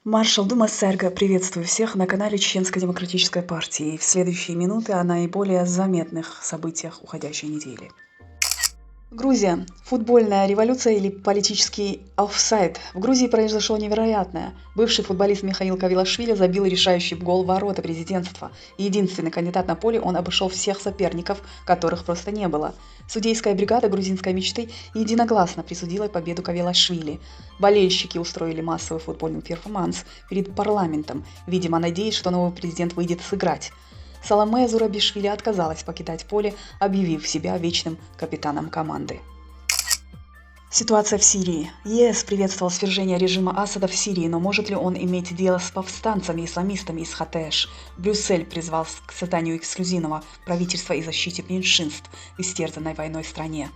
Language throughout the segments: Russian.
Маршал Дума Сэрго, приветствую всех на канале Чеченской демократической партии. В следующие минуты о наиболее заметных событиях уходящей недели. Грузия. Футбольная революция или политический офсайд. В Грузии произошло невероятное. Бывший футболист Михаил Кавилашвили забил решающий гол в ворота президентства. Единственный кандидат на поле, он обошел всех соперников, которых просто не было. Судейская бригада грузинской мечты единогласно присудила победу Кавилашвили. Болельщики устроили массовый футбольный перформанс перед парламентом, видимо, надеясь, что новый президент выйдет сыграть. Саломе Зурабишвили отказалась покидать поле, объявив себя вечным капитаном команды. Ситуация в Сирии. ЕС приветствовал свержение режима Асада в Сирии, но может ли он иметь дело с повстанцами-исламистами из Хатэш? Брюссель призвал к созданию эксклюзивного правительства и защите меньшинств в истерзанной войной стране.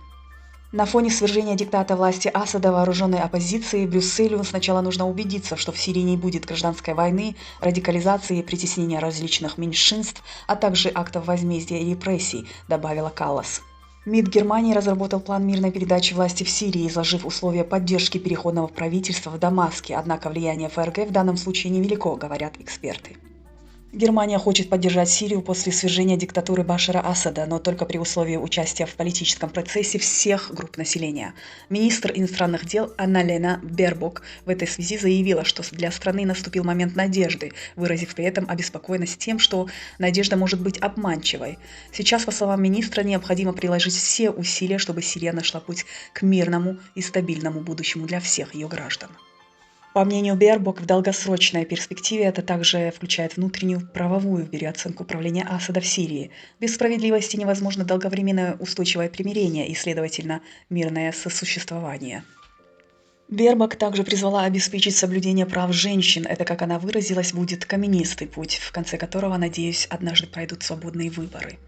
На фоне свержения диктата власти Асада вооруженной оппозиции Брюсселю сначала нужно убедиться, что в Сирии не будет гражданской войны, радикализации и притеснения различных меньшинств, а также актов возмездия и репрессий, добавила Каллас. МИД Германии разработал план мирной передачи власти в Сирии, изложив условия поддержки переходного правительства в Дамаске, однако влияние ФРГ в данном случае невелико, говорят эксперты. Германия хочет поддержать Сирию после свержения диктатуры Башара Асада, но только при условии участия в политическом процессе всех групп населения. Министр иностранных дел Анна-Лена Бербок в этой связи заявила, что для страны наступил момент надежды, выразив при этом обеспокоенность тем, что надежда может быть обманчивой. Сейчас, по словам министра, необходимо приложить все усилия, чтобы Сирия нашла путь к мирному и стабильному будущему для всех ее граждан. По мнению Бербок, в долгосрочной перспективе это также включает внутреннюю правовую переоценку правления Асада в Сирии. Без справедливости невозможно долговременное устойчивое примирение и, следовательно, мирное сосуществование. Бербок также призвала обеспечить соблюдение прав женщин. Это, как она выразилась, будет каменистый путь, в конце которого, надеюсь, однажды пройдут свободные выборы.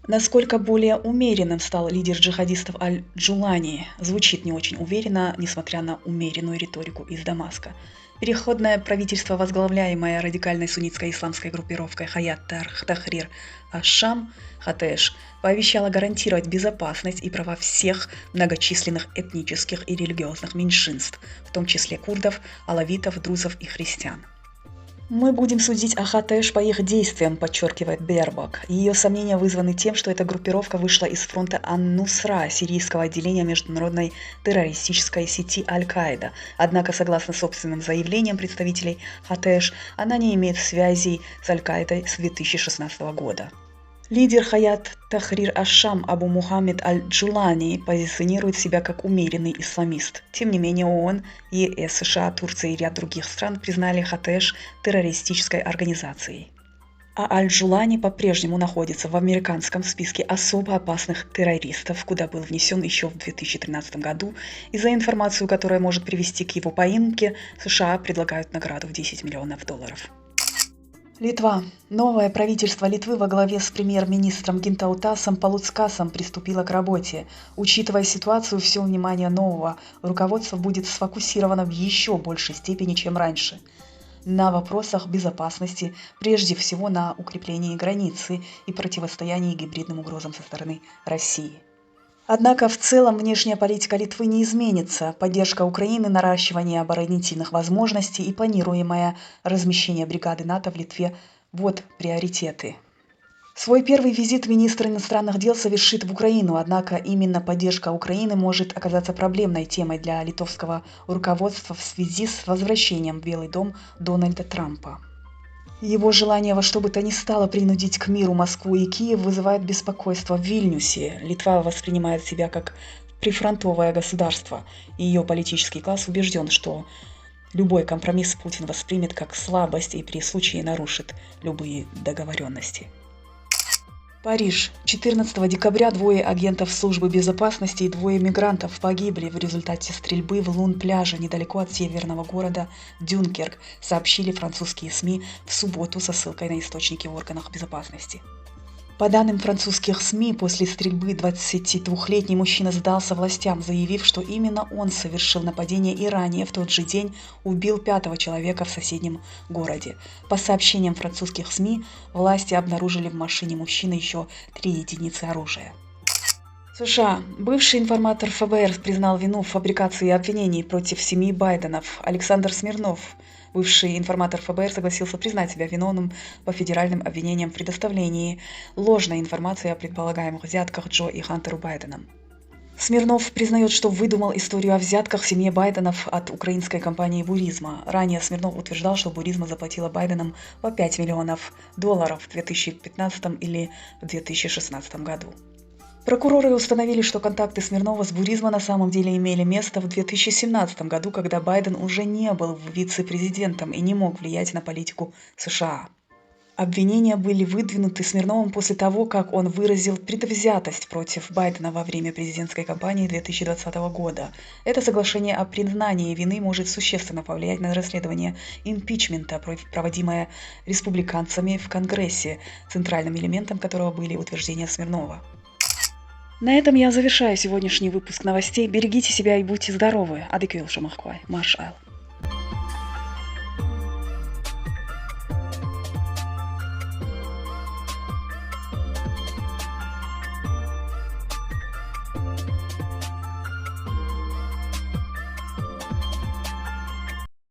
Насколько более умеренным стал лидер джихадистов Аль-Джулани, звучит не очень уверенно, несмотря на умеренную риторику из Дамаска. Переходное правительство, возглавляемое радикальной суннитской исламской группировкой Хаят Тахрир аш-Шам (Хатэш), пообещало гарантировать безопасность и права всех многочисленных этнических и религиозных меньшинств, в том числе курдов, алавитов, друзов и христиан. «Мы будем судить о Хатэш по их действиям», подчеркивает Бербок. Ее сомнения вызваны тем, что эта группировка вышла из фронта Ан-Нусра, сирийского отделения международной террористической сети Аль-Каида. Однако, согласно собственным заявлениям представителей Хатэш, она не имеет связей с Аль-Каидой с 2016 года. Лидер Хаят Тахрир аш-Шам Абу Мухаммед Аль-Джулани позиционирует себя как умеренный исламист. Тем не менее, ООН, ЕС, США, Турция и ряд других стран признали Хатэш террористической организацией. А Аль-Джулани по-прежнему находится в американском списке особо опасных террористов, куда был внесен еще в 2013 году, и за информацию, которая может привести к его поимке, США предлагают награду в $10 миллионов. Литва. Новое правительство Литвы во главе с премьер-министром Гинтаутасом Палуцкасом приступило к работе. Учитывая ситуацию, все внимание нового руководства будет сфокусировано в еще большей степени, чем раньше. На вопросах безопасности, прежде всего на укреплении границы и противостоянии гибридным угрозам со стороны России. Однако в целом внешняя политика Литвы не изменится. Поддержка Украины, наращивание оборонительных возможностей и планируемое размещение бригады НАТО в Литве – вот приоритеты. Свой первый визит министр иностранных дел совершит в Украину, однако именно поддержка Украины может оказаться проблемной темой для литовского руководства в связи с возвращением в Белый дом Дональда Трампа. Его желание во что бы то ни стало принудить к миру Москву и Киев вызывает беспокойство в Вильнюсе. Литва воспринимает себя как прифронтовое государство, и ее политический класс убежден, что любой компромисс Путин воспримет как слабость и при случае нарушит любые договоренности. Париж. 14 декабря двое агентов службы безопасности и двое мигрантов погибли в результате стрельбы в Лун-пляже недалеко от северного города Дюнкерк, сообщили французские СМИ в субботу со ссылкой на источники в органах безопасности. По данным французских СМИ, после стрельбы 22-летний мужчина сдался властям, заявив, что именно он совершил нападение и ранее в тот же день убил 5-го человека в соседнем городе. По сообщениям французских СМИ, власти обнаружили в машине мужчины еще 3 единицы оружия. США. Бывший информатор ФБР признал вину в фабрикации обвинений против семьи Байденов. Александр Смирнов Бывший информатор ФБР согласился признать себя виновным по федеральным обвинениям в предоставлении ложной информации о предполагаемых взятках Джо и Хантеру Байденам. Смирнов признает, что выдумал историю о взятках в семье Байденов от украинской компании «Буризма». Ранее Смирнов утверждал, что «Буризма» заплатила Байденам по $5 миллионов в 2015 или в 2016 году. Прокуроры установили, что контакты Смирнова с «Буризма» на самом деле имели место в 2017 году, когда Байден уже не был вице-президентом и не мог влиять на политику США. Обвинения были выдвинуты Смирновым после того, как он выразил предвзятость против Байдена во время президентской кампании 2020 года. Это соглашение о признании вины может существенно повлиять на расследование импичмента, проводимое республиканцами в Конгрессе, центральным элементом которого были утверждения Смирнова. На этом я завершаю сегодняшний выпуск новостей. Берегите себя и будьте здоровы. Адыкюл Шамахквай, Маршал.